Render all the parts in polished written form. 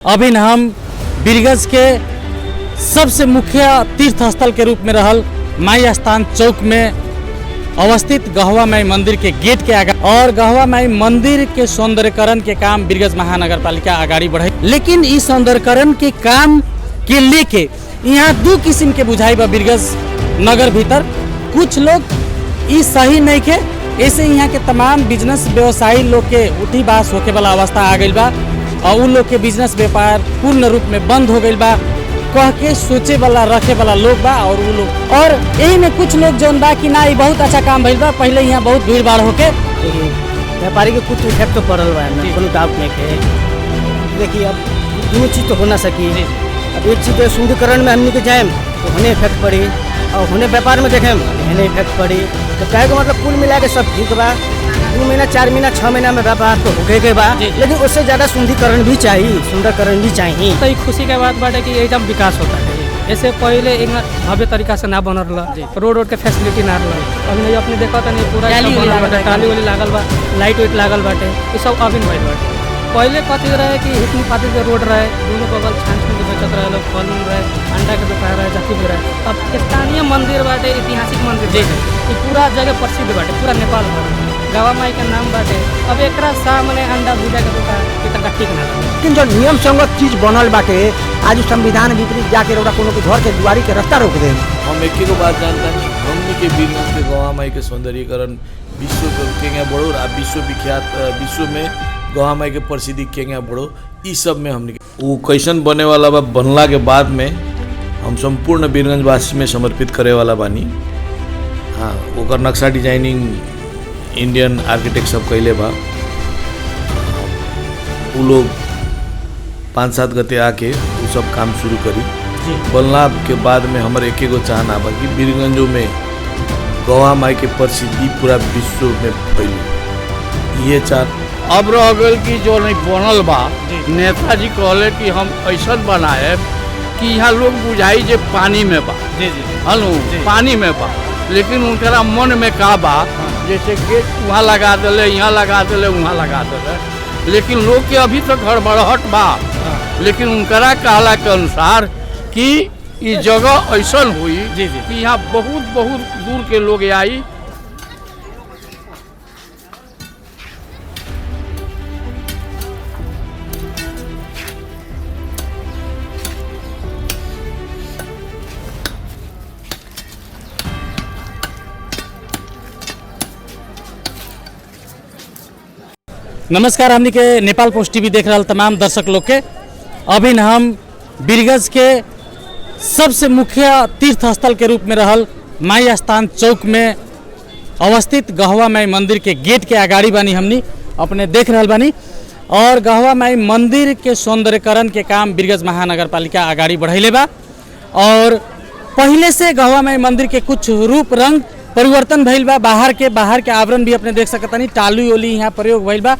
अभी हम बीरगंज के सबसे मुख्य तीर्थ स्थल के रूप में रहल माई स्थान चौक में अवस्थित गहवा माई मंदिर के गेट के आगे और गहवा माई मंदिर के सौंदर्यकरण के काम बीरगंज महानगर पालिका आगाड़ी बढ़ाई। लेकिन इस सौंदर्यकरण के काम के लेके यहाँ दो किस्म के बुझाई बा बीरगंज नगर भीतर। कुछ लोग ई सही नहीं के, ऐसे यहाँ के तमाम बिजनेस व्यवसायी लोग के उठी बास होके वाला अवस्था आ गई बा और उन लोग के बिजनेस व्यापार पूर्ण रूप में बंद हो गई बा कह के सोचे वाला रखे वाला लोग बा और वो लोग और यही में कुछ लोग जौन बा कि ना ये बहुत अच्छा काम भइल बा। पहले यहाँ बहुत भीड़ भाड़ होके व्यापारी के कुछ इफेक्ट तो पड़ल बा ना, कोनो डाउट नहीं के। देखिए अब दो चीज़ तो हो ना सकी। अब एक चीज़ शुद्धिकरण में हमने के जाए तो होने इफेक्ट पड़ी और होने व्यापार में देखें होने इफेक्ट पड़ी। तो कहे को मतलब कुल मिला के सब ठीक बा। 2 महीना 4 महीना 6 महीना में व्यापार तो हो गए बा, लेकिन उससे ज़्यादा शुद्धिकरण भी चाहिए, सुंदरकरण भी चाहिए। तो खुशी के बात बाटे कि एकदम विकास होता है। ऐसे पहले एक भव्य तरीका से ना बनल रहा, रोड के फैसिलिटी ना रहा। अभी अपने देखा था नहीं पूरा टाली वाली लागल बा, लाइट वाइट लागल बाटे, ये सब अभी भइल बाटे। पहले कथी रहे कि हितनी पाती के रोड रहे, दोनों बगल छान छान के बेचत रहे लोग, फल रहे, अंडा के दुकान रहे, जाति भी रहे। अब स्थानीय मंदिर बाटे, ऐतिहासिक मंदिर ये पूरा जगह प्रसिद्ध बाटे, पूरा नेपाल भर गवा माई के नाम बाटे। अब एक सामने अंडा भूजा के दुकान इतना ठीक ना लगे। लेकिन जो नियम संगत चीज बनल बाटे, आज संविधान विपरीत जाके रोड़ा कोनो के घर के दुआरी के रास्ता रोक दे। हम एक को बात जानता नहीं, हमने के बीरगंज के गवा माई के सौंदर्यीकरण विश्व के बढ़ो, विश्व विख्यात विश्व में गवा माई के प्रसिद्धि के बढ़ो, इस सब में हमने वो कैसन बने वाला बा बनला के बाद में हम संपूर्ण बीरगंज वासी में समर्पित करे वाला बानी। हाँ, ओकर नक्शा डिजाइनिंग इंडियन आर्किटेक्ट सब कैले बा। वो लोग 5-7 गते आके वो सब काम शुरू करी। बनला के बाद में हमारे एक चाहना बा कि बीरगंजों में गवा माई के प्रसिद्धि पूरा विश्व में फैली। ये चाह अब रह गल कि जो नहीं बनल बा, नेताजी कहले कि हम ऐसा बनाए कि यहाँ लोग बुझाई जे पानी में बा, हलो पानी में बा, लेकिन उनका मन में का बा जैसे गेट वहाँ लगा दिले, यहाँ लगा दिले, वहाँ लगा दिले, लेकिन लोग के अभी तक गड़बड़ाहट बा। लेकिन उनकरा कहला के अनुसार कि ये जगह ऐसा हुई कि यहाँ बहुत बहुत दूर के लोग आई। नमस्कार, हमनी के नेपाल पोस्ट टीवी देख रहा तमाम दर्शक लोग के। अभी हम बीरगंज के सबसे मुख्य तीर्थ स्थल के रूप में रहल माई स्थान चौक में अवस्थित गहवा माई मंदिर के गेट के आगाड़ी बानी हमनी अपने देख रहा बानी। और गहवा माई मंदिर के सौंदर्यकरण के काम बीरगंज महानगर पालिका आगाड़ी बढ़ाइले बा और पहले से गहवा माई मंदिर के कुछ रूप रंग परिवर्तन भइल बा। बाहर के आवरण भी अपने देख सकतानी, टाली ओली यहाँ प्रयोग भइल बा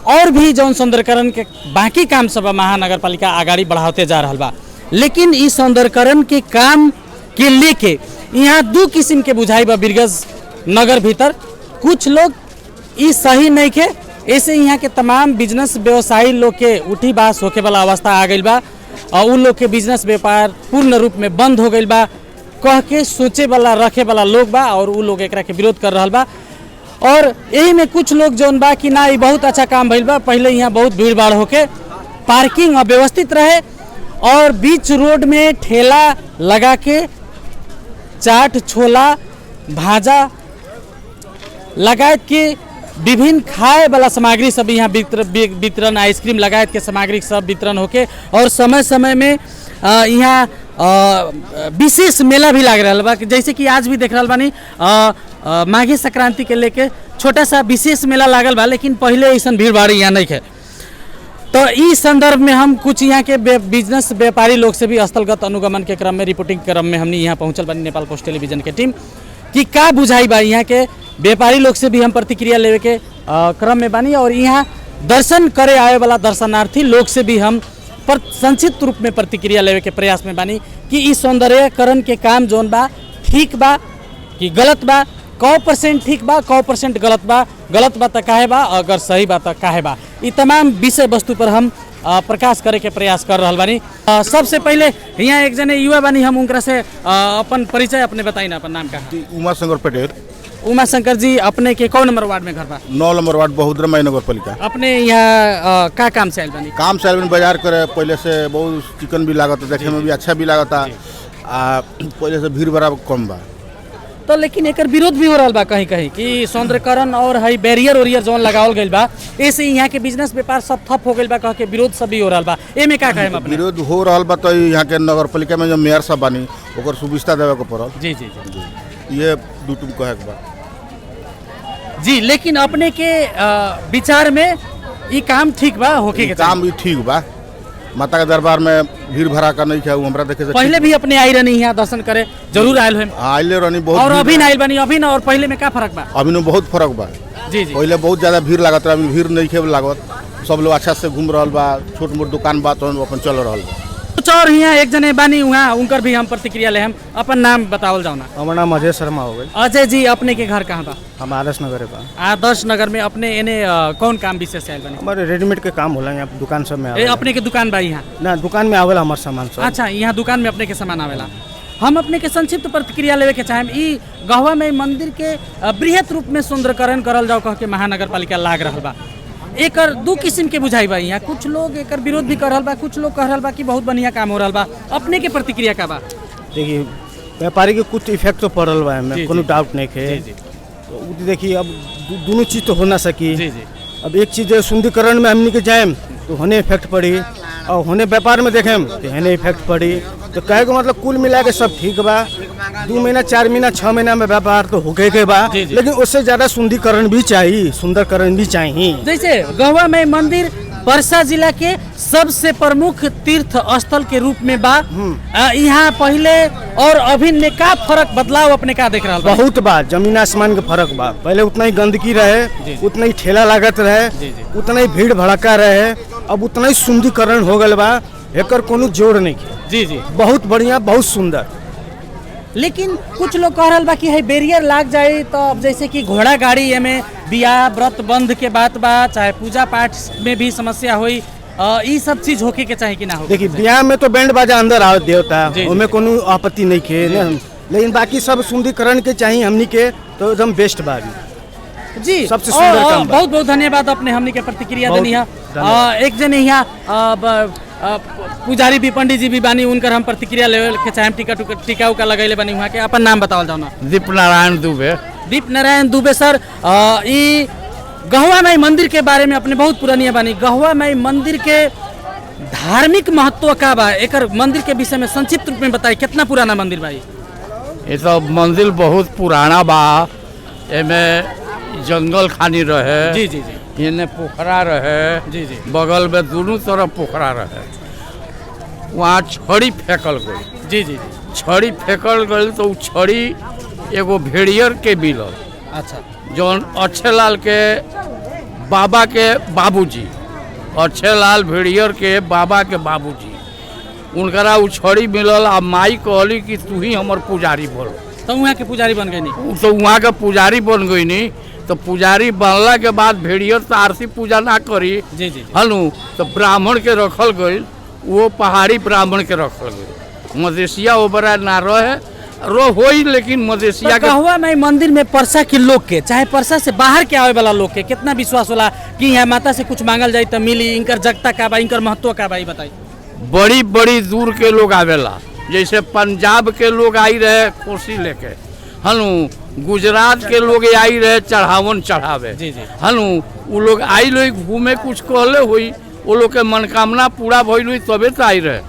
और भी जौन सौंदर्यकरण के बाकी काम सब महानगर पालिका आगाड़ी बढ़ाते जा रहा बा। लेकिन इस सौंदर्यकरण के काम के लेके यहाँ दो किस्म के बुझाई बा बीरगंज नगर भीतर। कुछ लोग ई सही नहीं के, ऐसे यहाँ के तमाम बिजनेस व्यवसायी लोग के उठी बास होके वाला अवस्था आ गई बा और उन लोग के बिजनेस व्यापार पूर्ण रूप में बंद हो गई बा कह के सोचे वाला रखे वाला लोग बा और वो लोग एकरा के विरोध कर रहा बा। और यही में कुछ लोग जौन बा कि ना ये बहुत अच्छा काम भइल बा। पहले यहाँ बहुत भीड़ भाड़ होके पार्किंग अव्यवस्थित रहे और बीच रोड में ठेला लगा के चाट छोला भाजा लगायत के विभिन्न खाए वाला सामग्री सब यहाँ वितरण, आइसक्रीम लगायत के सामग्री सब वितरण होके और समय समय में यहाँ विशेष मेला भी लग रहा बा। जैसे कि आज भी देख रहा बानी माघी संक्रांति के लेके छोटा सा विशेष मेला लागल बा, लेकिन पहले ऐसा भीड़ भाड़ यहाँ नहीं है। तो इस संदर्भ में हम कुछ यहाँ के बिजनेस व्यापारी लोग से भी स्थलगत अनुगमन के क्रम में, रिपोर्टिंग क्रम में हमने यहाँ पहुँचल बानी नेपाल पोस्ट टेलीविजन के टीम कि का बुझाई बा। यहाँ के व्यापारी लोग से भी हम प्रतिक्रिया लेवे के क्रम में बानी और यहाँ दर्शन करे आए वाला दर्शनार्थी लोग से भी हम संक्षिप्त रूप में प्रतिक्रिया लेवे के प्रयास में बानी कि इस सौंदर्यकरण के काम जौन बा ठीक बा कि गलत बा 100% ठीक बा 100% गलत बा त काहे बा अगर सही बा त काहे बा ई तमाम विषय वस्तु पर हम प्रकाश करे के प्रयास कर रहल बानी। सबसे पहले यहाँ एक जने युवा बानी हम उनकरा से अपन परिचय अपने बताई ना अपन नाम का। उमा शंकर पटेल। उमा शंकर जी अपने के कौन नंबर वार्ड में घर बा? 9 नंबर वार्ड बहुद्रा मई नगर पालिका। अपने यहाँ का काम से आइल बानी? काम से आइल बानी बाजार करे। पहले से बहुत चिकन भी लागत देखे में भी अच्छा भी लागता पहले से भीड़ बड़ा कम बा। तो लेकिन एकर विरोध भी हो रहा बा कहीं कहीं कि सौंदर्यकरण और हई बैरियर ओरियर जोन लगावल गइल बा ऐसे यहाँ के बिजनेस व्यापार सब ठप हो गइल बा कह के विरोध सब भी हो रहा बा। एमे का कहे अपने? विरोध हो रहा बा तो यहाँ के नगर पालिका में जो मेयर सब बानी ओकर सुविधा देवे के पड़ल। जी जी जी ये दुटुम कहे के बा जी। लेकिन अपने के विचार में ये काम ठीक बा होके के काम भी ठीक बा। माता के दरबार में भीड़ भड़ा का नहीं है हमरा देखे से पहले भी अपने आई रहनी यहाँ दर्शन करे जरूर आयल हो आइले रहनी बहुत और अभी आइल बानी अभी ना और पहले में का फर्क बा? अभी में बहुत फर्क बा। जी जी पहले बहुत ज्यादा भीड़ लागत रहा अभी भीड़ नहीं खे लागत। सब लोग अच्छा से घूम रहा बा छोट मोट दुकान बा तो अपन चल रहा बा। कुछ और यहाँ एक जने बानी वहाँ उनकर भी हम प्रतिक्रिया ले हम अपन नाम बतावल जाओ ना। हमारा नाम अजय शर्मा हो गई। अजय जी अपने के घर कहाँ बा? हम आदर्श नगर बा। आदर्श नगर में अपने एने कौन काम विशेष से आइल बानी? हमारे रेडीमेड के काम होला यहाँ दुकान सब में आवेला। अपने के दुकान बा यहाँ? ना दुकान में आवेला हमार सामान सब। अच्छा यहाँ दुकान में अपने के सामान आवेला। हम अपने के संक्षिप्त प्रतिक्रिया लेवे के चाहेम ई गहवा में मंदिर के बृहत रूप में सुंदरीकरण करल जाओ कह के महानगर पालिका लाग रहल बा। एकर दू किस्म के बुझाई बा यहाँ। कुछ लोग एकर विरोध भी कर रहल बा कुछ लोग कह रहल बा कि बहुत बढ़िया काम हो रहल बा। अपने के प्रतिक्रिया का बा? देखिए व्यापारी के कुछ इफेक्ट तो पड़ल बा एमे कोनो डाउट नहीं है। तो देखिए अब दोनों चीज़ तो हो ना सकी। अब एक चीज़ सुंदरीकरण में हमनी के जाएम तो होने इफेक्ट पड़ी और होने व्यापार में देखें तो होने इफेक्ट पड़ी। तो कहे को मतलब कुल मिला के सब ठीक बा। 2 महीना 4 महीना 6 महीना में व्यापार तो हो गए के बा लेकिन उससे ज्यादा सुंदरीकरण भी चाहिए सुंदरकरण भी चाहिए। जैसे गहवा में मंदिर परसा जिला के सबसे प्रमुख तीर्थ स्थल के रूप में बा। यहाँ पहले और अभी में का फर्क बदलाव अपने का देख रहा बा? बहुत बा जमीन आसमान के फर्क बा। पहले उतना ही गंदगी रहे उतना ही ठेला लागत रहे उतना ही भीड़ भड़का रहे अब उतना ही सुंदरीकरण हो गल बा। एकर कोनो जोड़ नहीं है। जी जी बहुत बढ़िया बहुत सुंदर। लेकिन कुछ लोग कह रहा बा कि है बैरियर लाग जाए तो अब जैसे कि घोड़ा गाड़ी एमे बियाह व्रत बंद के बात बा चाहे पूजा पाठ में भी समस्या हुई ये सब चीज होके के चाहे कि ना हो। देखिए बियाह में तो बैंड बाजा अंदर आओ देवता उनमें कोनो आपत्ति नहीं है लेकिन बाकी सब सुंदरीकरण के चाहिए हमनी के तो एकदम बेस्ट बा जी। सबसे सुंदर काम बा। बहुत बहुत धन्यवाद अपने हमनी के प्रतिक्रिया देनी है। एक जने यहाँ पुजारी भी पंडित जी भी बानी उनकर हम प्रतिक्रिया लेवल के चाहे टीका उका लगैले बानी वहाँ के अपन नाम बतावल जाओ ना। दीप नारायण दुबे। दीप नारायण दुबे सर ई गहवा माई मंदिर के बारे में अपने बहुत पुरानी बानी। गहवा माई मंदिर के धार्मिक महत्व का बा एकर मंदिर के विषय में संक्षिप्त रूप में बताई कितना पुराना मंदिर बा? ये तो मंदिर बहुत पुराना बा। एमे जंगल खानी रहे। जी जी जी इन्हें पोखरा रहे। जी जी बगल में दोनों तरफ पोखरा रहे। वहाँ छड़ी फेंकल गई। जी जी छड़ी फेंकल गई तो छड़ी एगो भेड़ियर के मिलल। अच्छा जौन अच्छे लाल के बाबा के बाबूजी अच्छे लाल भेड़ियर के बाबा के बाबूजी उनकरा उ छड़ी मिलल। आ माई कहली कि तू ही हमर पुजारी बोल। तो वहाँ के पुजारी बन गई नहीं? तो वहाँ के पुजारी बन गई नहीं। तो पुजारी बनला के बाद भेड़ियर तो आरती पूजा ना करी। जी जी हनु तो ब्राह्मण के रखल गई वो पहाड़ी ब्राह्मण के रखल गई। मदेशिया ओबरा ना रहे होई लेकिन मदेशिया के गहवा में मंदिर में परसा के लोग के चाहे परसा से बाहर के आवे वाला लोग के कितना विश्वास होला कि यहाँ माता से कुछ मांगल जाए तो मिली। इनकर जगता का बा इनकर महत्व का बा बताई? बड़ी बड़ी दूर के लोग आवेला। जैसे पंजाब के लोग आई रहे कोसी लेके हनु गुजरात के लोग आई रहे चढ़ावन चढ़ावे। जी जी हनु वो लोग आई लोग घूमे कुछ कहले हुई वो लोग के मनकामना पूरा भइल हुई तबे तो आई रहे।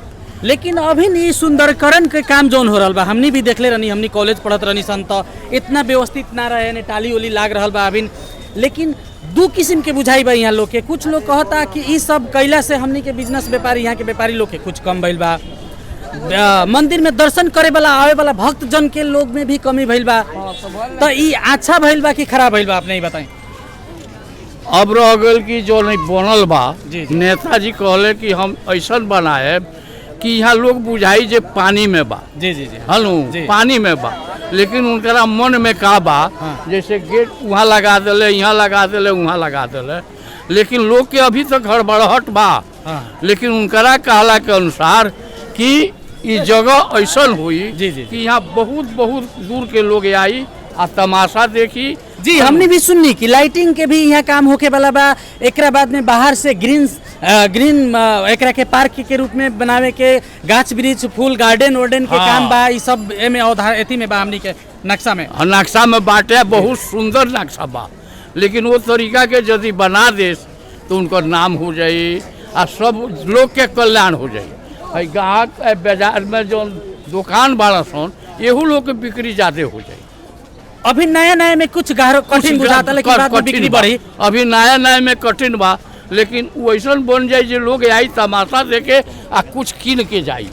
लेकिन अभी नहीं सुंदरकरण के काम जोन हो रहा बा हमनी भी देखले रहनी हमनी कॉलेज पढ़त रहनी सन तो इतना व्यवस्थित ना रहे ने टाली उली लाग रहा बा अभी। लेकिन दू किस्म के बुझाई बा यहाँ लोग के। कुछ लोग कहता कि ई सब कैला से हमनी के बिजनेस व्यापारी यहाँ के व्यापारी लोग के कुछ कम भइल बा। मंदिर में दर्शन करे वाला आवे वाला भक्त जन के लोग में भी कमी भइल बा। तो ई अच्छा भइल बा कि खराब भइल बा अपने ही बताई? अब रह गल कि जो नहीं बनल बा नेताजी कहले कि हम ऐसा बनाए कि यहाँ लोग बुझाई जे पानी में बा। जी जी जी हनु पानी में बा लेकिन उनका मन में का बा जैसे गेट वहाँ लगा दिले, यहाँ लगा दिले, वहाँ लगा दिले, लेकिन लोग के अभी तक हड़बड़ाहट बा। लेकिन उनका कहला के अनुसार कि ये जगह ऐसा हुई कि यहाँ बहुत बहुत दूर के लोग आई आ तमाशा देखी। जी हमने भी सुननी कि लाइटिंग के भी यहाँ काम होके वाला बा। एकरा बाद में बाहर से ग्रीन एकरा के पार्क के रूप में बनावे के, गाछ वृक्ष फूल गार्डन वार्डन के काम बा। ई सब एमे अवधार एथी में बा हमनी के नक्शा में बाटे बहुत सुंदर नक्शा बा। लेकिन वो तरीका के यदि बना दे तो उनका नाम हो जाये और सब लोग के कल्याण हो जाये। ग्राहक बाजार में जो दुकान बाड़ा सन एहू लोग के बिक्री ज्यादा हो जाये। अभी नया नया में कुछ कठिन बुझाता, लेकिन बाद में बिक्री बढ़ी। अभी नया नया में कठिन बा, लेकिन वैसा बन जाए जो लोग आई तमाशा देखे आ कुछ कीन के जाई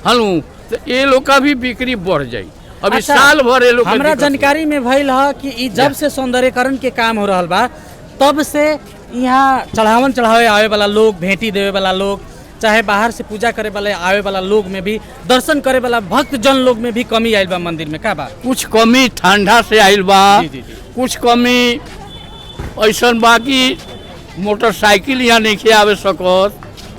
हलू तो ये लोग का भी बिक्री बढ़ जाये। अभी अच्छा, साल भर ये लोग हमरा जानकारी में भइल है कि जब से सौंदर्यकरण के काम हो रहा बा तब से यहाँ चढ़ावन चढ़ावे आवे वाला लोग, भेंटी देवे वाला लोग, चाहे बाहर से पूजा करे वाले आवे वाला लोग में भी, दर्शन करे वाला भक्त जन लोग में भी कमी आयल बा मंदिर में। का बा कुछ कमी ठंडा से आयल बा, कुछ कमी ऐसा बा कि मोटरसाइकिल यहाँ नहीं आवे सकत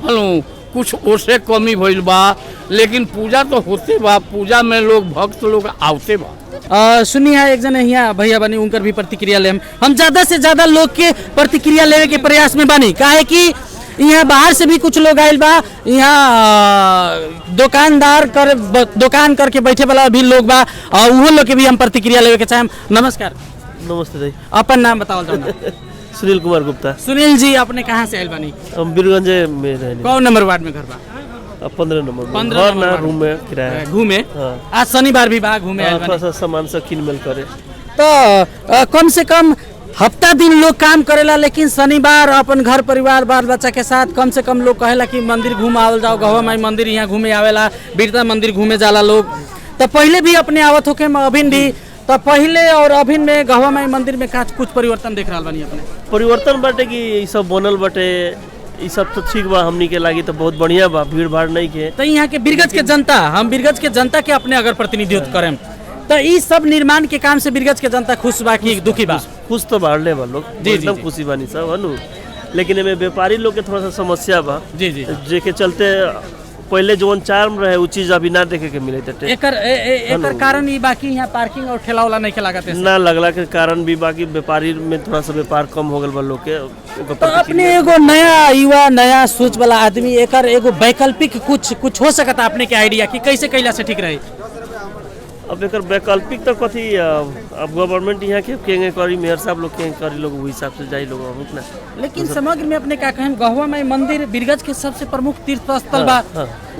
हलू, कुछ ओसे कमी भइल बा। लेकिन पूजा तो होते बा, पूजा में लोग भक्त लोग आवते बा। सुनिए एक जन यहाँ भैया बनी, उनकर भी प्रतिक्रिया ले। हम ज्यादा से ज्यादा लोग के प्रतिक्रिया लेवे के प्रयास में बनी, काहे कि यहाँ बाहर से भी कुछ लोग आयल बा। यहाँ दुकान करके बैठे वाला भी लोग बा, और वो लोग के भी हम प्रतिक्रिया लेवे के चाहे। नमस्कार। नमस्ते जी। अपन नाम बताओ जाना। सुनील कुमार गुप्ता। सुनील जी अपने कहाँ से आयल बानी? हम बीरगंज में रहने। कौन नंबर वार्ड में घर बा? 15 नंबर। 15 नंबर रूम में किराया घूमे। आज शनिवार भी बा घूमे आयल बानी। थोड़ा सा सामान से किन मिल करे तो कम से कम हफ्ता दिन लोग काम करेला, लेकिन शनिवार अपन घर परिवार बाल बच्चा के साथ कम से कम लोग कहेला कि मंदिर घूम आवल जाओ। गहवा माई मंदिर यहाँ घूमे आवेला, बीरता मंदिर घूमे जाला लोग। तो पहले भी अपने आवत होके अभिन भी, तो पहले और अभिन में गहवा माई मंदिर में कुछ परिवर्तन देख रहा बानी अपने? परिवर्तन बाटे कि ये सब बनल बाटे, ये सब तो ठीक बा, हमनी के लागी तो बहुत बढ़िया बा, भीड़ भाड़ नहीं के। तो यहाँ के बीरगंज के जनता, हम बीरगंज के जनता के अपने अगर प्रतिनिधित्व करें तो इस सब निर्माण के काम से बीरगंज के जनता खुश बा कि दुखी बा? खुश तो बाढ़ले बा लोग, एकदम खुशी बानी सब हनु। लेकिन एमे व्यापारी लोग के थोड़ा सा समस्या बा जे के चलते पहले जोन चार्म रहे वो चीज अभी ना देखे के मिले थे। एकर कारण ई बाकी यहाँ पार्किंग और ठेला वाला नहीं के लागत है ना लगला के कारण भी बाकी व्यापारी में थोड़ा सा व्यापार कम हो गल बा लोग के। तो अपने एगो नया युवा नया सोच वाला आदमी एकर एगो वैकल्पिक कुछ हो सकता अपने के आइडिया कि कैसे कैला से ठीक रही? अब एक वैकल्पिक तो कथी, अब गवर्नमेंट यहाँ के केंगे करी, मेयर साहब लोग केंगे करी, लोग वही हिसाब से जाई लोग उतना। लेकिन समग्र में अपने का कहें गहवा माई मंदिर बीरगंज के सबसे प्रमुख तीर्थ स्थल बा,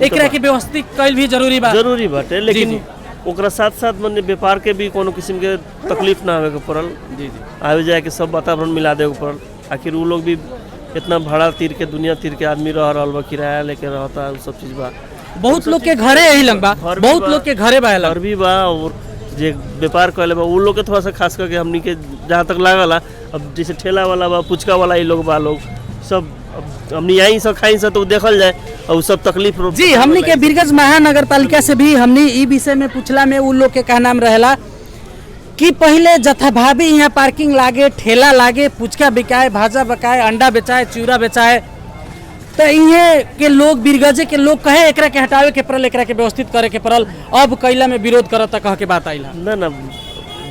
एकरा के व्यवस्थित कैल भी जरूरी बाटे। लेकिन ओकरा साथ साथ मने व्यापार के भी कोनो किस्म के तकलीफ ना होवे के पड़ल। आवे जाए के सब वातावरण मिला दे के पड़ल। आखिर वो लोग भी इतना भाड़ा तीर के दुनिया तीर के आदमी रह रहल बा, किराया लेके रहता, सब चीज बा। बहुत लोग के घरे यही लंग बा, बहुत लोग के घरे बा घर भी बा, और जे व्यापार कहले बा वो लोग के थोड़ा सा खास करके हमनी के जहाँ तक लागला, अब जैसे ठेला वाला बा, पुचका वाला ये लोग बा, लोग सब हमनी यहीं सब खाई से तो देखल जाए और सब तकलीफ जी। हमनी के बीरगंज महानगर पालिका से भी हमनी ई विषय में पूछला में उन लोग के कहना रहेला कि पहले जथा भाभी यहाँ पार्किंग लागे, ठेला लागे, पुचका बिकाए, भाजा बकाए, अंडा बेचाए, चूरा बेचाए, तो इहे के लोग बीरगंज के लोग कहे एकरा के हटावे के पड़ल, एकरा के व्यवस्थित करे के पड़ल। अब कैला में विरोध करता कह के बात आइला ना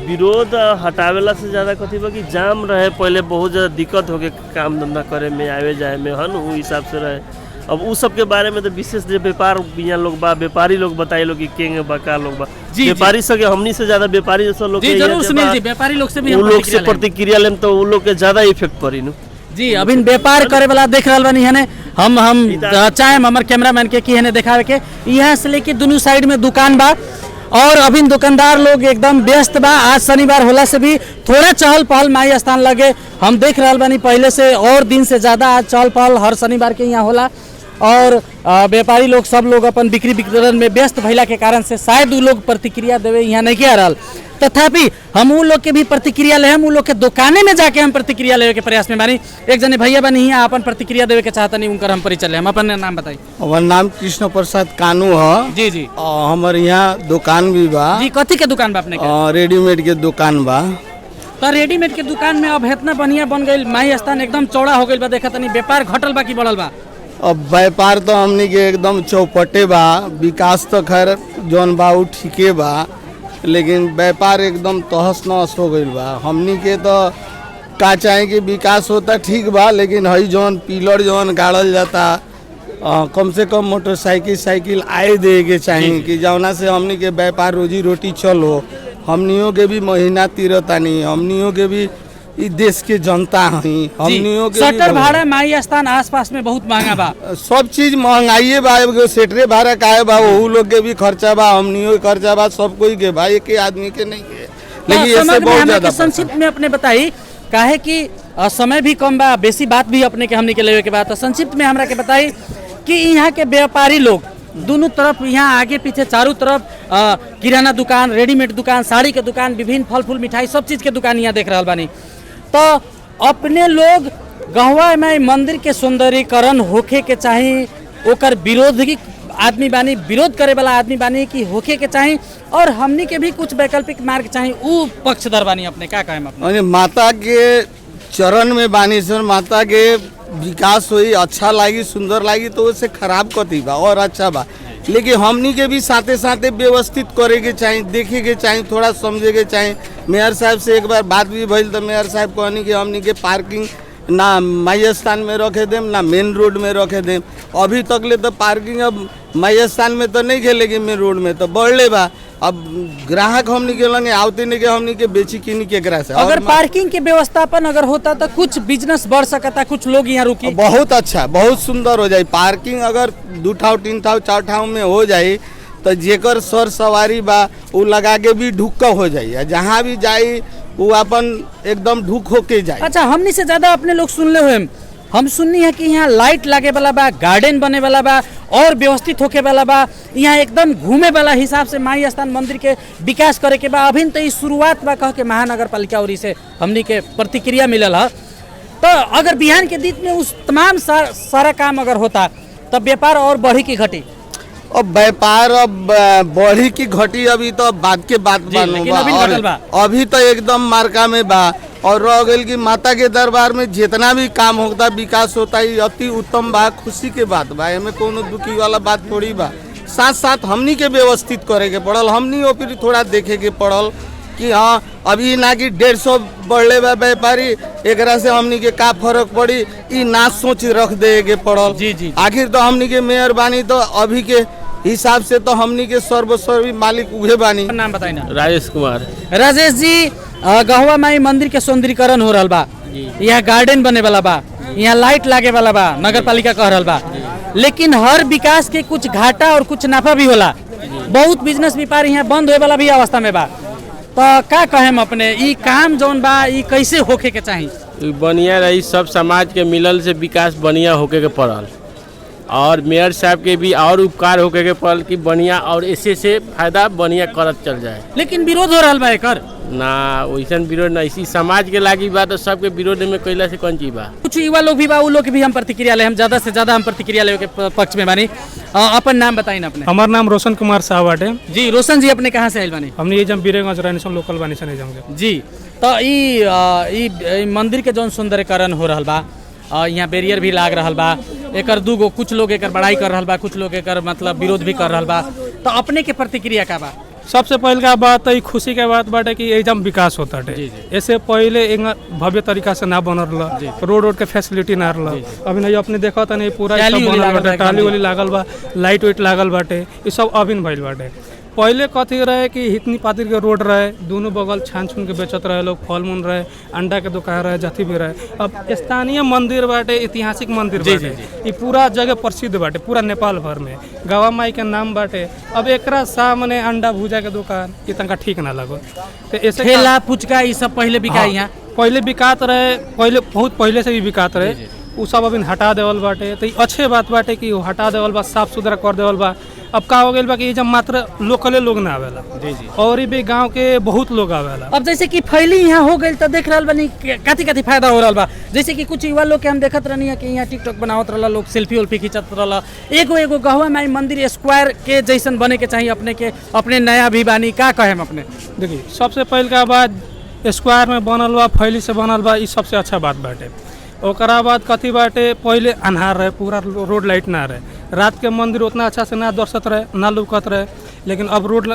विरोध हटावेला से ज्यादा कथी बा कि जाम रहे पहले, बहुत ज्यादा दिक्कत हो के काम धंधा करे में, आवे जाए में हन, वो हिसाब से रहे। अब उस सब के बारे में तो विशेष जो व्यापार यहाँ लोग बा, व्यापारी लोग बताए लोग कि केंगे बा का लोग बा, व्यापारी सब हमनी से ज्यादा व्यापारी जैसा लोग व्यापारी लोग से भी उन लोग से प्रतिक्रिया लेम तो उन लोग के ज्यादा इफेक्ट पड़ी नु। जी अभी व्यापार करे वाला देख रहा बानी हने हम चाहे हमारे कैमरामैन के की हने दिखावे के, यहाँ से लेके दोनों साइड में दुकान बा और अभी दुकानदार लोग एकदम व्यस्त बा। आज शनिवार होला से भी थोड़ा चहल पहल माई स्थान लगे हम देख रहा बानी, पहले से और दिन से ज्यादा आज चहल पहल हर शनिवार के यहाँ होला। और व्यापारी लोग सब लोग अपन बिक्री वितरण में व्यस्त भइला के कारण से शायद उ लोग प्रतिक्रिया देवे यहाँ नहीं आ रहा। तथापि हम उ लोग के भी प्रतिक्रिया ले, हम उ लोग के दुकाने में जाके हम प्रतिक्रिया लेवे के प्रयास में बानी। एक जने भैया बानी यहाँ अपन प्रतिक्रिया देवे के चाहता नहीं, उनकर हम परिचय ले। हम अपन नाम बताई। हमार नाम कृष्ण प्रसाद कानू है। जी जी। हमारे यहाँ दुकान भी बा जी। कथी के दुकान बा अपने के? रेडीमेड के दुकान बा। तो रेडीमेड के दुकान में अब इतना बढ़िया बन गई, माही स्थान एकदम चौड़ा हो गई बा। देखा तनी व्यापार घटल बा कि बढ़ल बा? अब व्यापार तो हमनी के एकदम चौपटे बा, विकास तो खैर जौन बा उ ठीके बा, लेकिन व्यापार एकदम तहस नहस हो गई बा। हमनी के तो का चाहे कि विकास होता ठीक बा, लेकिन हई जौन पिलर जौन गाड़ल जाता कम से कम मोटरसाइकिल साइकिल आए दे के चाहिए कि जौना से हमनी के व्यापार रोजी रोटी चलो। हमनियों के भी महीना तीरतानी, हमनियों के भी ई देश के जनता हई, हमनियों के शटर भाड़ा माई स्थान आसपास में बहुत महंगा बा। सब चीज महंगाई बा। एगो सेटरे भाड़ा काहे बा, वहू लोग के भी खर्चा बा, हमनियों के खर्चा बा, सब कोई के बा, एक आदमी के नहीं है। लेकिन इससे बहुत ज्यादा संक्षिप्त में अपने बताई काहे कि समय भी कम बा, बेसी बात भी अपने के हमने के लेवे के बात। संक्षिप्त में हमरा के बताई कि यहाँ के व्यापारी लोग दोनों तरफ, यहाँ आगे पीछे चारों तरफ किराना दुकान, रेडीमेड दुकान, साड़ी के दुकान, विभिन्न फल फूल मिठाई सब चीज के दुकान यहाँ देख रहा बानी। तो अपने लोग गहवा में मंदिर के सौंदर्यीकरण होखे के चाही, ओकर विरोधी आदमी बानी, विरोध करे वाला आदमी बानी कि होखे के चाही, और हमनी के भी कुछ वैकल्पिक मार्ग चाही, उ पक्षधर बानी। अपने क्या कहें? अपने माता के चरण में बानी सर, माता के विकास हुई, अच्छा लगी, सुंदर लगी, तो उससे खराब कथी बा और अच्छा बा। लेकिन हमनी के भी साथे साथे व्यवस्थित करे के चाहिए, देखे के चाहिए, थोड़ा समझे के चाहिए। मेयर साहब से एक बार बात भी भइल तो मेयर साहब कहनी कि हमनी के पार्किंग ना माई स्थान में रखे देम ना मेन रोड में रखे देम। अभी तक ले तो पार्किंग अब माई स्थान में तो नहीं खेलेगी, मेन रोड में तो बढ़ले बा। अब ग्राहक हमनी के लगे आवते नहीं के हमनी के बेची किनी के से। अगर पार्किंग के व्यवस्थापन अगर होता तो कुछ बिजनेस बढ़ सकता, कुछ लोग यहाँ रुकी। बहुत अच्छा, बहुत सुंदर हो जाए। पार्किंग अगर 2 ठाव 3 ठाव 4 ठाव में हो जाए तो जेकर सर सवारी बा वो लगा के भी ढुक हो जाए, जहाँ भी जाए वो अपन एकदम ढुक होके जाए। अच्छा, हमनी से ज्यादा अपने लोग सुनले हुए, हम सुननी है कि यहाँ लाइट लागे वाला बा, गार्डन बने वाला बा, और व्यवस्थित होके वाला बा, यहाँ एकदम घूमे वाला हिसाब से माई स्थान मंदिर के विकास करे के बा। अभी तो ये शुरुआत बा कह के महानगर पालिका और से हमनी के प्रतिक्रिया मिलल है। तो अगर बिहान के दिन में उस तमाम सारा काम अगर होता तब व्यापार और बढ़ी की घटी? अब व्यापार अब बढ़ी की घटी अभी तो बाद के बात बा। अभी तो एकदम मार्का में बा, और रह गई कि माता के दरबार में जितना भी काम होता, विकास होता है, अति उत्तम बा, खुशी के बात बा। एमे कोनो दुखी वाला बात थोड़ी बा। साथ साथ हमनी के व्यवस्थित करे के पड़ल, हमनी और फिर थोड़ा देखे के पड़ल कि हाँ अभी ना कि 150 बढ़ले बा व्यापारी, एकरा से हमनी के का फर्क पड़ी, ई ना सोच रख दे के पड़ल। जी जी। आखिर तो हमनी के मेयर बानी, तो अभी के हिसाब से तो हमनी के सर्वस्वी मालिक उहे बानी। नाम बताई ना? राजेश कुमार। राजेश जी, गहवा माई मंदिर के सौंदर्यीकरण हो रहा बा, यहाँ गार्डन बने वाला बा, यहाँ लाइट लागे वाला बा, नगर पालिका कह रहा बा, लेकिन हर विकास के कुछ घाटा और कुछ नाफा भी होला। बहुत बिजनेस व्यापार यहाँ बंद होए वाला भी अवस्था में बा। तो का कहें अपने, ई काम जौन बा ई कैसे होके के चाहिए? बढ़िया रही, सब समाज के मिलल से विकास बढ़िया होके के पड़ल, और मेयर साहब के भी और उपकार होके के पड़ल कि बढ़िया और ऐसे से फायदा बढ़िया करत चल जाए। लेकिन विरोध हो रहा बा एकर ना, वैसन विरोध ना, इसी समाज के लागी बात तो सबके विरोध में कैला से कौन चीज बा। कुछ युवा लोग भी बा, उ लोग के भी हम प्रतिक्रिया ले, हम ज्यादा से ज्यादा हम प्रतिक्रिया ले के पक्ष में बानी। अपन नाम बताई ना अपने? हमार नाम रोशन कुमार साहब बाटे। जी रोशन जी, अपने कहाँ से आइल बानी? हमने ये जब बीरेगंज रानीसम लोकल बानी से नहीं जाऊंगे जी। तो ई मंदिर के जौन सौंदर्यीकरण हो रहा बा, यहाँ बैरियर भी लाग रहा बा, एकर दूगो कुछ लोग एकर बड़ाई कर रहा बा, कुछ लोग एकर मतलब विरोध भी कर रहा बा, तो अपने के प्रतिक्रिया का बा? सबसे पहले का बात है खुशी के बात बाटे कि एकदम विकास होता है। ऐसे पहले एक भव्य तरीका से ना बन रहा, रोड के फैसिलिटी ना रहा। अभी नहीं अपने देखा था नहीं, पूरा टाली वाली लागल बा, लाइट वाइट लागल बाटे, ये सब अभी भइल बाटे। पहले कथी रहे कि हितनी पातिर के रोड रहे, दोनों बगल छान छुन के बेचत रहे लोग, फल मूल रहे, अंडा के दुकान रहे, जथी भी रहे। अब स्थानीय मंदिर बाटे, ऐतिहासिक मंदिर बाटे, ये पूरा जगह प्रसिद्ध बाटे, पूरा नेपाल भर में गवा माई के नाम बाटे। अब एकरा सामने अंडा भुजा के दुकान ये तनका ठीक ना लगो। तो ऐसे ठेला फुचका ये सब पहले बिका यहाँ? पहले बिकात रहे, पहले बहुत पहले से भी बिकात रहे। उ सब अभी हटा देवल बाटे। तो अच्छे बात बाटे कि हटा देवल बा, साफ सुथरा कर देवल बा। अब का हो गइल बा कि जब मात्र लोकले लोग ना आवेला और भी गांव के बहुत लोग आवेला। अब जैसे कि फैली यहाँ हो गई तो देख रहा बनी काती काती फायदा हो रहा बा। जैसे कि कुछ युवा लोग के हम देखत रहनी है कि यहाँ टिकटॉक बनावत रहला, लोग सेल्फी उल्फी खींचत रहला। एगो एगो गहवा माई मंदिर स्क्वायर के जैसन बने के चाहिए अपने के, अपने नया भी बानी का कहे हम अपने। देखिए सबसे पहले का बात स्क्वायर में बनल बा, फैली से बनल बा, ई सबसे अच्छा बात बाटे। ओकरा बाद कथी बाटे, पहले अन्हार रहे, पूरा रोड लाइट ना रहे, रात के मंदिर उतना अच्छा से ना दर्शत रहे, ना लुकत रहे। लेकिन अब रोड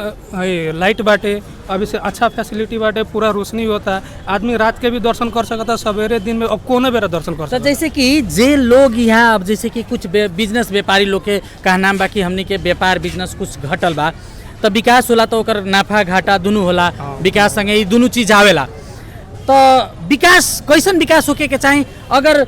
लाइट बाटे, अब इससे अच्छा फैसिलिटी बाटे, पूरा रोशनी होता है, आदमी रात के भी दर्शन कर सकता है, सवेरे दिन में अब कोनो बेरा दर्शन कर सकता है। जैसे कि जे लोग यहाँ अब जैसे कि कुछ बिजनेस व्यापारी लोग के कहना बा कि हमनी के व्यापार बिजनेस कुछ घटल बा, तो विकास होला तो ओकर नाफा घाटा दुनू होला, विकास संगे ई दुनू चीज आवेला। तो विकास कैसन विकास होके के चाही? अगर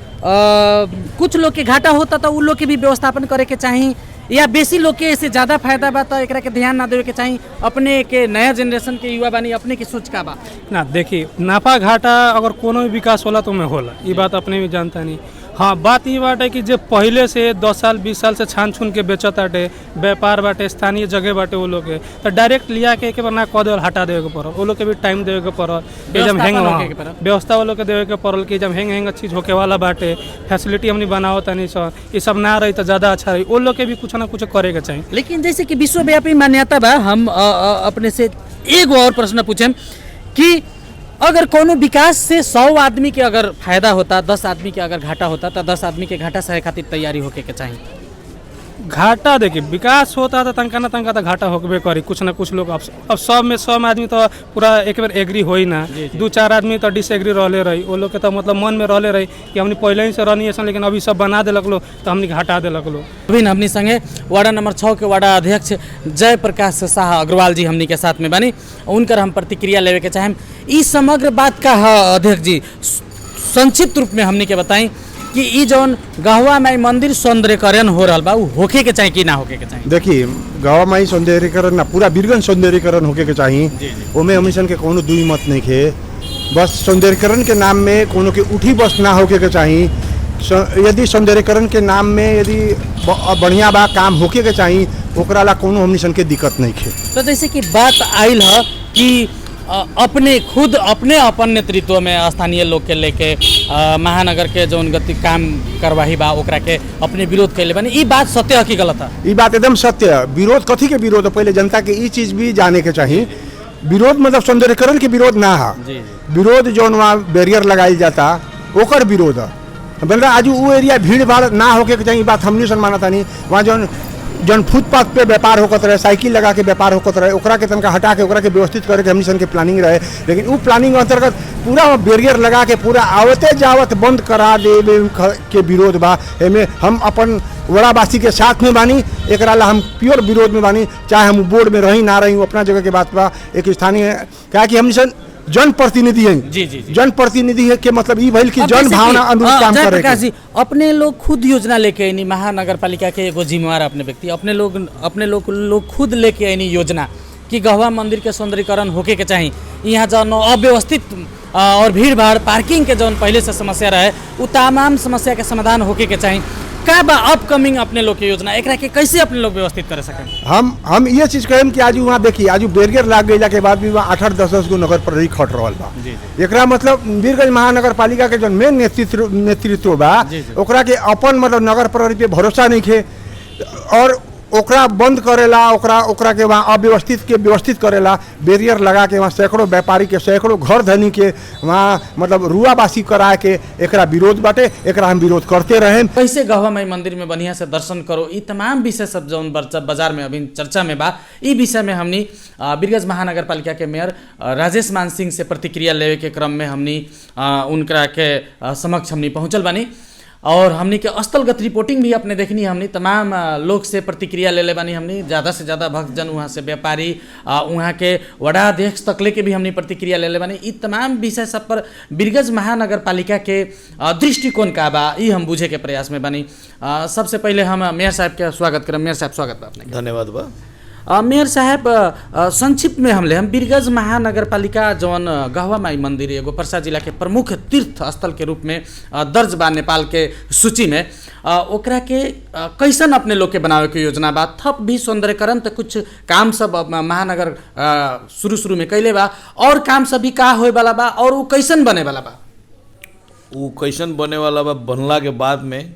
कुछ लोग के घाटा होता तो उ लोग के भी व्यवस्थापन करे के चाही, या बेसी लोग के इससे ज़्यादा फायदा बा तो एकरा के ध्यान ना देवे के चाही? अपने के नया जनरेशन के युवा बानी, अपने की सोच का बा? ना देखिए, नाफा घाटा अगर कोनो भी विकास होला तो में होला, ये बात अपने भी जानता नहीं। हाँ, बात ये बाटे कि जो पहले से 10 साल 20 साल से छान छुन के बेचत बाटे, व्यापार बाटे, स्थानीय जगह बाटे, वो लोग के तो डायरेक्ट लिया के एक बार ना कह देवल हटा देवे के पड़ल, वो लोग के भी टाइम देवे के पड़ल, जब हैंग व्यवस्था वो लोग के देवे के पड़ल कि जब हैंग चीज़ होके वाला बाटे, फैसिलिटी हमने बनाओ तनी सर, ये सब ना रही तो ज़्यादा अच्छा रही, वो लोग के भी कुछ ना कुछ करे के चाहिए। लेकिन जैसे कि विश्वव्यापी मान्यता बा, हम अपने से एगो और प्रश्न पूछें कि अगर कोनो विकास से 100 आदमी के अगर फायदा होता, 10 आदमी के अगर घाटा होता, तो 10 आदमी के घाटा सहे खातिर तैयारी होके के चाहिए। घाटा देखिए, विकास होता तो तंका ना तंका तो घाटा होबे करी, कुछ ना कुछ लोग अब 100 आदमी तो पूरा एक बार एग्री होई ना, 2-4 आदमी तो डिसएग्री रहले रही, वो लोग के तो मतलब मन में रहले रही कि हमने पहले ही से रहनी है, लेकिन अभी सब बना देलक लो तो हमने घाटा देलक लो। अभी अपनी संगे वार्ड नंबर 6 के वार्ड अध्यक्ष जय प्रकाश शाह अग्रवाल जी हमनी के साथ में बनी, उनकर हम प्रतिक्रिया लेवे के चाहें। इस समग्र बात का अध्यक्ष जी संक्षिप्त रूप में हमनी के बताएं कि ई जौन गहवा माई मंदिर सौंदर्यकरण हो रहा बा, होके के चाहिए कि ना होके के चाहिए? देखिए, गहवा माई सौंदर्यकरण ना पूरा बीरगंज सौंदर्यकरण होके के चाहिए, ओमे हमेशन के कोनो दुई मत नहीं खे। बस सौंदर्यकरण के नाम में कोनो के उठी बस ना होके के चाहिए। यदि सौंदर्यकरण के नाम में यदि बढ़िया बा काम होके के चाहिए, ओकरा ला कोनो हमेशन के दिक्कत नहीं खे। तो जैसे कि बात आयल है कि अपने खुद अपने अपन नेतृत्व में स्थानीय लोग के लेके महानगर के जौन गति काम करवाही बा ओकरा के अपने विरोध कैले बानी, ई बात सत्य है कि गलत है? ई बात एकदम सत्य है। विरोध कथी के विरोध है, पहले जनता के ई चीज भी जाने के चाहिए। विरोध मतलब सौंदर्यकरण के विरोध ना है, विरोध जौन वहाँ बैरियर लगाई जाता ओकर विरोध है। मतलब आज वो एरिया भीड़ भाड़ ना होके के चाहिए, बात हमनी मानता नहीं। वहाँ जौन फुटपाथ पे व्यापार होकत रहे, साइकिल लगा के व्यापार होकत रहे, ओकरा के तनका हटा के ओकरा के व्यवस्थित करे के हमनी सन के प्लानिंग रहे। लेकिन वो प्लानिंग अंतर्गत पूरा बैरियर लगा के पूरा आवते जावत बंद करा देवे के विरोध बा। एमे हम अपन वड़ावासी के साथ में बानी, एकरा ला हम प्योर विरोध में बानी, चाहे हम बोर्ड में रही ना रही, अपना जगह के बात बा। एक स्थानीय क्या कि हमनी सन जनप्रतिनिधि हैं, जी। जनप्रतिनिधि है के मतलब ई भइल कि जन भावना अनुरूप काम करे के। अपने लोग खुद योजना लेके आईनी, महानगर पालिका के एगो जिम्मेवार अपने व्यक्ति अपने लोग खुद लेके आईनी योजना कि गहवा मंदिर के सौंदर्यकरण होके के चाहिए। यहाँ जौन अव्यवस्थित और भीड़ भाड़ पार्किंग के जौन पहले से समस्या रहे, वो तमाम समस्या के समाधान होके के चाहिए। का बा अपकमिंग अपने लोग की योजना, एकरा के कैसे अपने लोग व्यवस्थित कर सकें? हम ये चीज कहें कि आज वहाँ देखिए, आज बैरियर लाग गई के बाद भी वहाँ 8-10 गो नगर प्रहरी खट रहा बा। एकरा मतलब बीरगंज महानगर पालिका के जो मेन नेतृत्व बा, ओकरा के अपन मतलब नगर प्रहरी पे भरोसा नहीं खे और ओकरा बंद करेला, ओकरा के वहाँ अव्यवस्थित के व्यवस्थित करेला, बैरियर लगा के वहाँ सैकड़ों व्यापारी के सैकड़ों घर धनी के वहाँ मतलब रुआबासी करा के एकरा विरोध बाटे, एकरा हम विरोध करते रहे। कैसे गहवा माई मंदिर में बढ़िया से दर्शन करो, ये तमाम विषय सब जौन बाजार में अभी चर्चा में बा, ई विषय में हमनी बीरगंज महानगर पालिका के मेयर राजेश मान सिंह से प्रतिक्रिया लेवे के क्रम में हमनी उनकरा के समक्ष हमनी पहुँचल बानी और हमनी के स्थलगत रिपोर्टिंग भी अपने देखनी। हमनी तमाम लोग से प्रतिक्रिया ले ले बानी, हमनी ज़्यादा से ज़्यादा भक्तजन वहाँ से व्यापारी वहाँ के वड़ाध्यक्ष तक लेके भी हमनी प्रतिक्रिया ले ले बानी। ये तमाम विषय सब पर बीरगंज महानगर पालिका के दृष्टिकोण का बा, ये हम बुझे के प्रयास में बानी। सबसे पहले हम मेयर साहब के स्वागत करम। मेयर साहब स्वागत बा अपने। धन्यवाद बा। मेयर साहब संक्षिप्त में हम बीरगंज महानगरपालिका जौन गहवा माई मंदिर एगो पर्सा जिला के प्रमुख तीर्थ स्थल के रूप में दर्ज बा नेपाल के सूची में, ओकरा के कैसन अपने लोग के बनावे के योजना बा? थप भी सौंदर्यकरण तो कुछ काम सब महानगर शुरू में कैले बा, और काम सब भी का होए वाला बा और वो कैसन बने वाला बा? वो कैसन बने वाला बा बनला के बाद में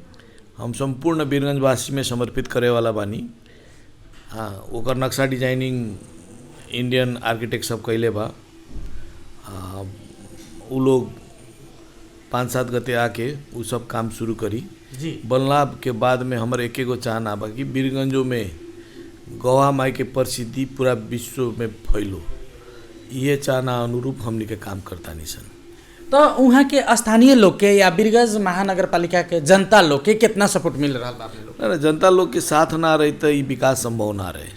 हम संपूर्ण बीरगंज वासी में समर्पित करे वाला बानी। हाँ, ओकर नक्शा डिजाइनिंग इंडियन आर्किटेक्ट सब कैले बा। उ लोग 5-7 गते आके उ सब काम शुरू करी जी। बनला के बाद में हमारे एक एगो चाहना बा कि बीरगंजो में गौवा माई के प्रसिद्धि पूरा विश्व में फैलो, ये चाहना अनुरूप हमनी के काम करता निसन। तो वहाँ के स्थानीय लोग के या बीरगंज महानगरपालिका के जनता लोग के कितना सपोर्ट मिल रहा है आपने लोग? ना जनता लोग के साथ ना रही तो ये विकास संभव ना रहे।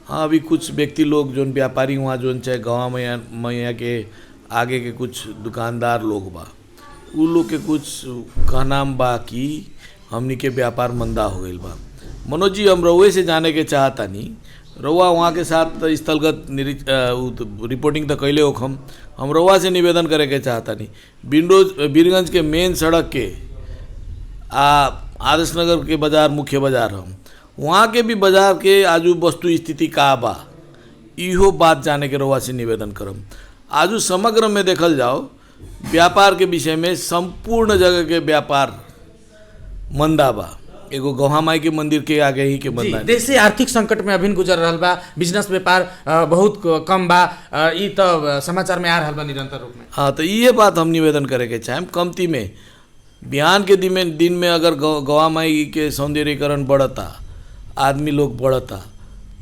हाँ, अभी कुछ व्यक्ति लोग जो व्यापारी वहाँ जो चाहे गाँव मैया के आगे के कुछ दुकानदार लोग बा, उ लोग के कुछ कहना बा कि हमनी के व्यापार मंदा हो गई बा। मनोज जी, हम रउए से जाने के चाहता नहीं, रउआ वहाँ के साथ स्थलगत रिपोर्टिंग तो कैले हो। हम रउआ से निवेदन करे के चाहता नहीं, बीरगंज के मेन सड़क के आदर्श नगर के बाजार मुख्य बाजार हम वहाँ के भी बाजार के आजू वस्तु स्थिति का बा, इहो बात जाने के रउआ से निवेदन करम। आजू समग्र में देखल जाओ व्यापार के विषय में संपूर्ण जगह के व्यापार मंदा बा, एगो गौहा माई के मंदिर के आगे ही के मंदा। देश से आर्थिक संकट में अभी गुजर रहा बा, बिजनेस व्यापार बहुत कम बा, ई तो समाचार में आ रहा बा निरंतर रूप में। हाँ, तो ये बात हम निवेदन करे के चाहें। कमती में बिहान के दिन में अगर गौवा माई के सौंदर्यीकरण बढ़ता, आदमी लोग बढ़ता,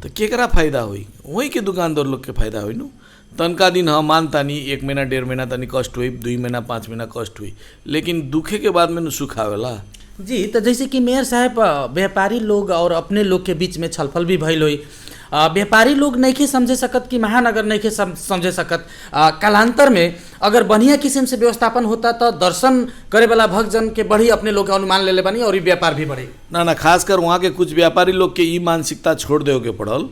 तो केकरा फायदा हुई? वही के दुकानदार लोग के फायदा हुई। नु तनका दिन हाँ मानता नहीं, 1 महीना 1.5 महीना तनी कष्ट हुई, 2 महीना 5 महीना कष्ट हुई, लेकिन दुखे के बाद में सुख आवेला जी। तो जैसे कि मेयर साहब, व्यापारी लोग और अपने लोग के बीच में छलफल भी भइल हुई। व्यापारी लोग नहीं के समझे सकत कि महानगर नहीं के समझे सकत, कालांतर में अगर बढ़िया किस्म से व्यवस्थापन होता तो दर्शन करे वाला भक्तजन के बढ़ी अपने लोग के अनुमान ले बनी और व्यापार भी बढ़े ना। खासकर वहाँ के कुछ व्यापारी लोग के ई मानसिकता छोड़ दे के पड़ल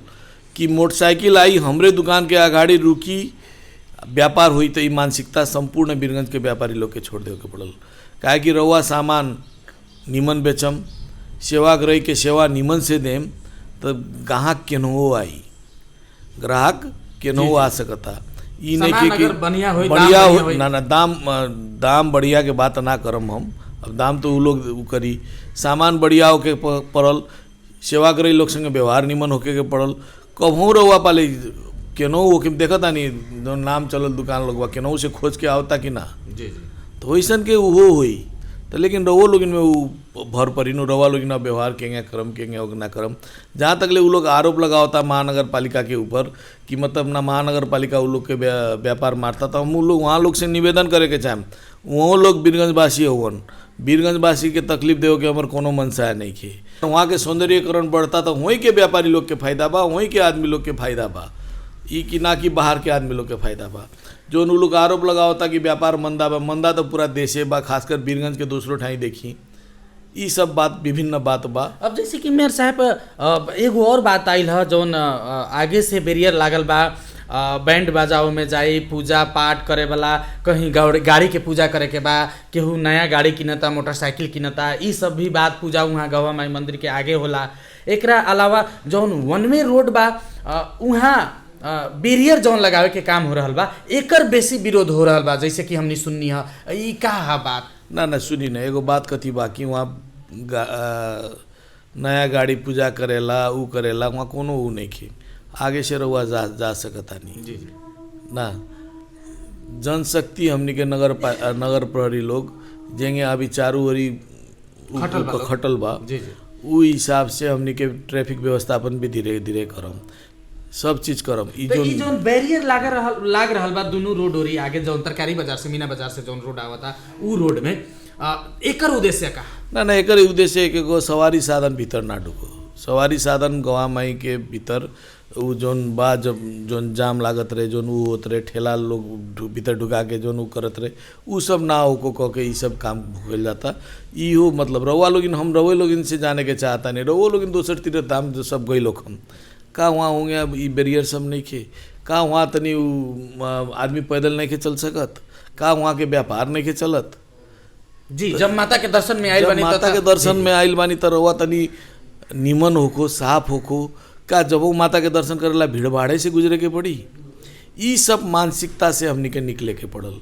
कि मोटरसाइकिल आई हमरे दुकान के आगाड़ी रुकी व्यापार हुई, तो ई मानसिकता संपूर्ण बीरगंज के व्यापारी लोग के छोड़ दे के पड़ल। काहे कि रउआ सामान निमन बेचम, सेवाग्राही के सेवा निमन से देम, तो ग्राहक केनहो आई, ग्राहक केनहो आ सकता। ई नहीं कि बढ़िया हो ना दाम बढ़िया के बात ना करम हम। अब दाम तो उ लोग करी, सामान बढ़िया होके पड़ल, सेवाग्राही लोग संगे व्यवहार निमन होके के पड़ल। कभों रउआ पाले केनहो होके देखता नहीं, जो नाम चलल दुकान लोग बा केनहो से खोज के आवता कि ना जी। तो वैसन के उहो हुई, तो लेकिन रउआ लोग में वो भर पड़ी नु, रउआ लोग ना व्यवहार केंगे करम केंगे ना करम। जहाँ तक ले वो लोग आरोप लगावता महानगर पालिका के ऊपर कि मतलब ना महानगर पालिका वो लोग के व्यापार मारता, तो हम लोग वहाँ लोग से निवेदन करे के चाहें, वो लोग बीरगंजवासी होवन, बीरगंजवासी के तकलीफ देव के हमार कोनो मनसाया नहीं खे। वहाँ के सौंदर्यीकरण बढ़ता तो वहीं के व्यापारी लोग के फायदा बा, वहीं के आदमी लोग के फायदा बा, ई कि ना कि बाहर के आदमी लोग के फायदा बा। जो उन लोग आरोप लगावता कि व्यापार मंदा बा, मंदा तो पूरा देशे बा, खासकर बीरगंज के दूसरों ठाई देखी, ये सब बात विभिन्न बात बा। अब जैसे कि मेयर साहब एगो और बात आइल है, जौन आगे से बैरियर लागल बा, बैंड बाजाओं में जाई पूजा पाठ करे वाला, कहीं गाड़ी के पूजा करे के बा, केहू नया गाड़ी किनता, मोटरसाइकिल किनता, ये सब भी बात पूजा वहाँ गवा माई मंदिर के आगे होला। एकरा अलावा जौन वन वे रोड बा वहाँ बैरियर जौन लगावे के काम हो रहा बा, एकर बेसी विरोध हो रहा बा, जैसे कि हमने सुननी है, ई का बात? ना सुनी ना, एगो बात कथी बा कि वहाँ नया गाड़ी पूजा करेला ऊ करेला, वहाँ कोनो ऊ नहीं खे, आगे से रहुआ जा सकता नहीं जी ना। जनशक्ति हमनी के नगर प्रहरी लोग जेंगे अभी चारू ओरी खटल बा, उ हिसाब से हमनी के ट्रैफिक व्यवस्थापन भी धीरे धीरे करम, सब चीज करम। ई जो बैरियर लाग रहल बा दोनों रोड ओरी आगे जौन तरकारी बाजार से मीना बाजार से जौन रोड आवता उ रोड में, एकर उद्देश्य का? ना एकर उद्देश्य एक एगो सवारी साधन भीतर ना ढुको, सवारी साधन गवा माई के भीतर उ जौन बा जौन जाम लागत रहे, जौन उ होत रहे, ठेला लोग भीतर ढुका के जौन उ करत रहे, उ सब ना हो कह के ई सब काम हो जाता। ई हो मतलब रउआ लोगिन, हम रउए लोगिन से जाने के चाहता नहीं, रउआ लोगिन दोसर तीर दाम जो सब गई लोग हम का वहाँ होंगे अब ई बैरियर सब नहीं खे, का वहाँ तनी आदमी पैदल नहीं के चल सकत, का वहाँ के व्यापार नहीं के चलत। जी जब माता के दर्शन में आइल बानी माता के दर्शन में आइल बानी तो रउआ तनी निमन होको, साफ होको, का जब वो माता के दर्शन करेला भीड़ भाड़े से गुजरे के पड़ी। ई सब मानसिकता से हमनी के निकले के पड़ल।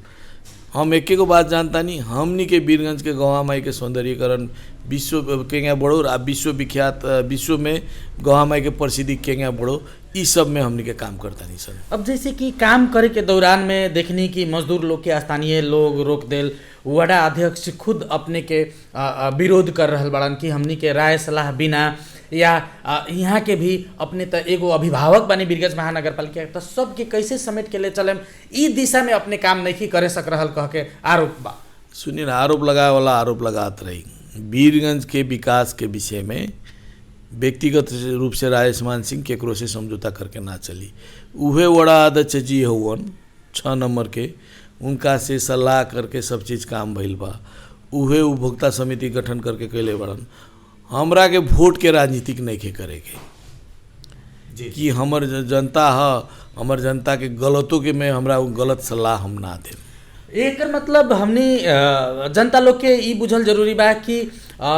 हम एक एगो बात जानता नहीं, हमनी के वीरगंज के गवा माई के सौंदर्यीकरण विश्व केंगा बड़ो आ विश्व विख्यात विश्व में गवा माई के प्रसिद्धि केंगा बड़ो, ई सब में हमनी के काम करता नहीं सर। अब जैसे कि काम करे के दौरान में देखनी कि मजदूर लोग के स्थानीय लोग रोक देल, वडा अध्यक्ष खुद अपने के विरोध कर रहल बड़न कि हमनी के राय सलाह बिना या यहाँ के भी अपने त एगो अभिभावक बने वीरगंज महानगर पालिका तो सबके कैसे समेट के ले चलेम, ई दिशा में अपने काम नहीं करे सक रहल कह के आरोप बा। सुनिए ना, आरोप लगाए वाला आरोप लगात रही। वीरगंज के विकास के विषय में व्यक्तिगत रूप से राजेशमान सिंह केकरो से समझौता करके ना चली। उहे वड़ा अध्यक्ष जी हवन 6 नंबर के, उनका से सलाह करके सब चीज़ काम भइल बा। उहे उपभोक्ता समिति गठन करके कैले बड़न। हमरा के वोट के राजनीतिक नहीं के करे के कि हमर जनता है, हमर जनता के गलतों के में हमरा गलत सलाह हम ना दें। एक मतलब हमने जनता लोग के ई बुझल जरूरी बा कि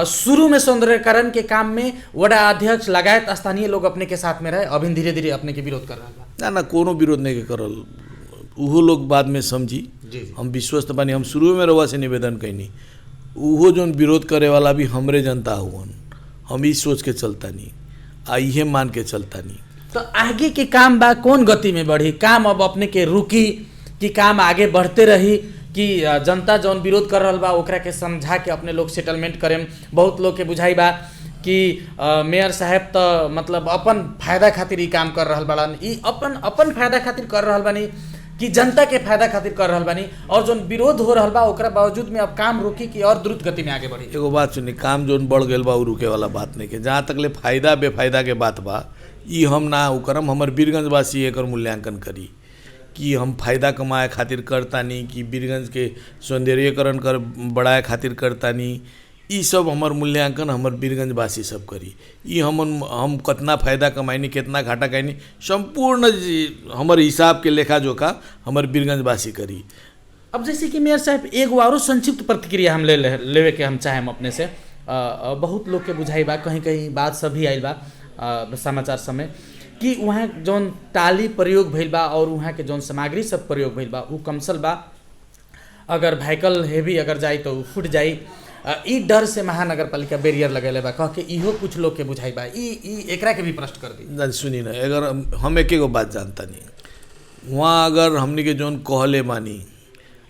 शुरू में सौंदर्यकरण के काम में वडा अध्यक्ष लगायत स्थानीय लोग अपने के साथ में रहे, अभी धीरे धीरे अपने के विरोध कर रहा बा। ना ना कोनो विरोध नहीं के करल, उहो लोग बाद में समझी। हम विश्वस्त बानी, हम शुरू में रउआ से निवेदन कैनी, उहो जोन विरोध करे वाला भी हमरे जनता हुवन। हम ई सोच के चलता नहीं आ इहे मान के चलता नहीं। तो आगे के काम बा कौन गति में बढ़ी, काम अब अपने के रुकी कि काम आगे बढ़ते रही कि जनता जौन विरोध कर रहल बा ओकरा के समझा के अपने लोग सेटलमेंट करें। बहुत लोग के बुझाई बा कि मेयर साहब तो मतलब अपन फायदा खातिर ई काम कर रहल बाड़न, ई अपन फायदा खातिर कर रहल बानी कि जनता के फायदा खातिर कर रहल बानी, और जोन विरोध हो रहल बा ओकरा बावजूद में अब काम रुकी कि और द्रुत गति में आगे बढ़ी। एगो बात सुनी, काम जोन बढ़ गया बा उ रुके वाला बात नहीं के। जहाँ तक ले फायदा बेफायदा के बात बा ई हम ना उ करम। हमर वीरगंजवासी एकर मूल्यांकन करी कि हम फायदा कमाए खातिर करतानी कि वीरगंज के सौंदर्यीकरण कर बढ़ाए खातिर करतानी, ई सब हमर मूल्यांकन हमर वीरगंजवासी सब करी। ई हम कितना फायदा कमाइनी कितना घाटा कैनी संपूर्ण हमर हिसाब के लेखा जोखा हमर वीरगंजवासी करी। अब जैसे कि मेयर साहब एगो और संक्षिप्त प्रतिक्रिया हम लेवे के हम चाहें अपने से। बहुत लोग के बुझाई बा, कहीं कहीं बात सभी आइल बा समाचार समय कि वहाँ जौन टाली प्रयोग भइल बा और वहाँ के जौन सामग्री सब प्रयोग भइल बा उ कमसल बा, अगर व्हीकल हेवी अगर जाई तो फुट जाई। ई डर से महानगर पालिका बैरियर लगेले बा कह के इहो कुछ लोग के बुझाई बा। ई एकरा के भी प्रश्न कर दी। सुनी ना, अगर हम एक एगो बात जानता नहीं, वहाँ अगर हमने के जौन कहले मानी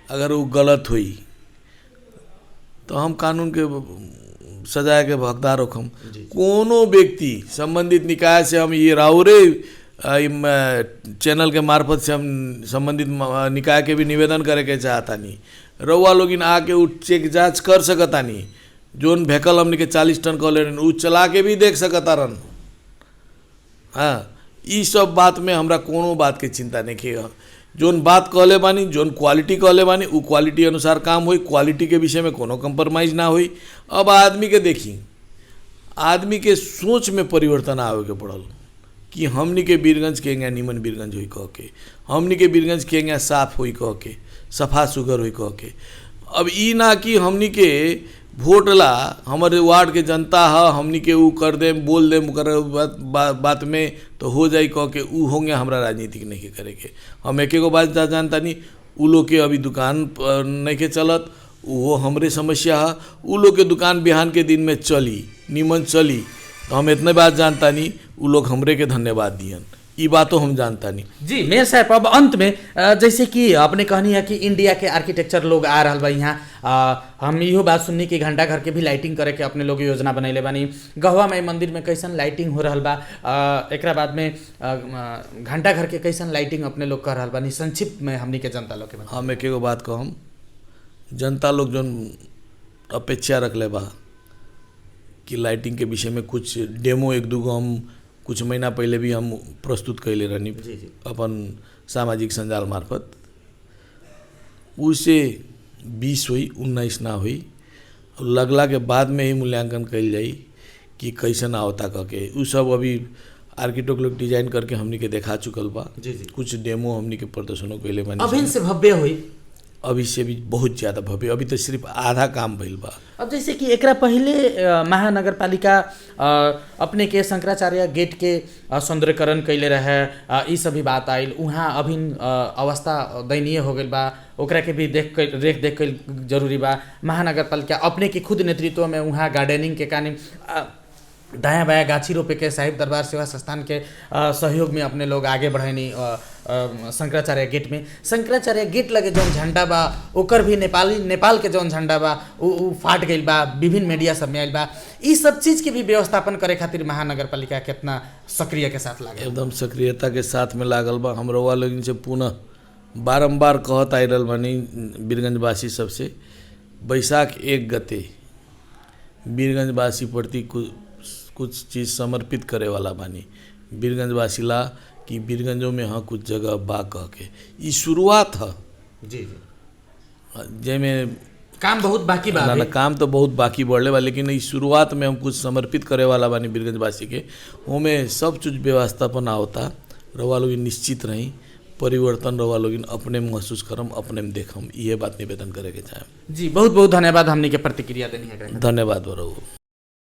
अगर वो गलत हुई तो हम कानून के सजाए के हकदार होखम। कोनो व्यक्ति संबंधित निकाय से हम ये राउरे चैनल के मार्फत से हम संबंधित निकाय के भी निवेदन करे के चाहता नहीं, रउआ लोगिन आके उ चेक जांच कर सकता नहीं। जोन व्हीकल हमने के 40 टन कहले रहन उ चला के भी देख सकता रहन। हाँ, ई सब बात में हमरा कोनो बात के चिंता नहीं के। जोन बात कहले बानी, जोन क्वालिटी कहले बानी उ क्वालिटी अनुसार काम होई, क्वालिटी के विषय में कोनो कंप्रोमाइज़ ना होई। अब आदमी के देखी, आदमी के सोच में परिवर्तन आवे के पड़ल कि हमनी के वीरगंज के निमन वीरगंज होई कह के, हमनी के वीरगंज के साफ होई कह के, सफा सुगर होई कह के। अब ई ना कि हमनी के वोट ला हमारे वार्ड के जनता है हमनी के ऊ कर देम बोल देम कर बात में तो हो जाई कह के ऊ होंगे। हमरा राजनीतिक नहीं के करे के। हम एक एगो बात जानता नहीं, उ लोग के अभी दुकान नहीं के चलत, वो हमरे समस्या है। उ लोग के दुकान बिहान के दिन में चली निमन चली तो हम इतने बात जानता नहीं, उ लोग हमरे के धन्यवाद दियन, ई बातों हम जानता नहीं। जी मेयर साहब, अब अंत में जैसे कि आपने कहनी है कि इंडिया के आर्किटेक्चर लोग आ रहा बा यहाँ, हम इहो बात सुननी कि घंटा घर के भी लाइटिंग करे के अपने लोग योजना बनैले बानी। गहवा माई मंदिर में कैसन लाइटिंग हो रहा बा, एकरा बाद में घंटा घर के कैसन लाइटिंग अपने लोग कर रहा बानी, संक्षिप्त में हमनी के जनता लोग के। हम एक एगो बात कहम, जनता लोग जो अपेक्षा रख ले बा कि लाइटिंग के विषय में कुछ डेमो एक दूगो हम कुछ महीना पहले भी हम प्रस्तुत कैले रहनी अपन सामाजिक संजाल मार्फत। उसे 20 हुई 19 ना हुई, लगला के बाद में ही मूल्यांकन कैल जाई कि कैसन आवता कह के। उ सब अभी आर्किटेक्ट लोग डिजाइन करके हमनी के देखा चुकल बा। जी जी। कुछ डेमो हमनी के प्रदर्शनों के लिए बनी अभी से भव्य हुई। अभी से भी बहुत ज़्यादा भव्य, अभी तो सिर्फ आधा काम भइल बा। अब जैसे कि एकरा पहले महानगर पालिका अपने के शंकराचार्य गेट के सौंदर्यकरण कैले रहे, ई सभी बात आयल, वहाँ अभी अवस्था दयनीय हो गई बा, ओकरा के भी देख के जरूरी बा। महानगर पालिका अपने के खुद नेतृत्व में वहाँ गार्डनिंग के कारण दायाँ बायाँ गाछी रोपे के साहिब दरबार सेवा संस्थान के सहयोग में अपने लोग आगे बढ़ैनी। शंकराचार्य गेट में शंकराचार्य गेट लगे जौन झंडा बा ओकर भी नेपाल के जौन झंडा बा उ फाट गई बा, विभिन्न मीडिया सब में आयल बा। ई सब चीज़ के भी व्यवस्थापन करे खातिर महानगर पालिका कितना सक्रिय के साथ लागे? एकदम सक्रियता के साथ में लागल बा। हम रउआ लोगन से पुनः बारम्बार कहत आ रहल बानी बीरगंजवासी सबसे, बैसाख 1 गते बीरगंजवासी प्रति कुछ चीज़ समर्पित करे वाला बानी बीरगंजवासी ला, कि बीरगंजों में हाँ कुछ जगह बा कह के ई शुरुआत है। जी जी। जेमें काम बहुत बाकी बा। ना काम तो बहुत बाकी बढ़ले बा, लेकिन इस शुरुआत में हम कुछ समर्पित करे वाला बानी बीरगंजवासी के। ओमे सब चीज व्यवस्थापन होता। रवा लोग निश्चित रही, परिवर्तन रवा लोग अपने महसूस करम, अपने में देखम, ये बात निवेदन करे के चाहे। जी बहुत बहुत धन्यवाद हमने के प्रतिक्रिया देनी है। धन्यवाद बरऊ।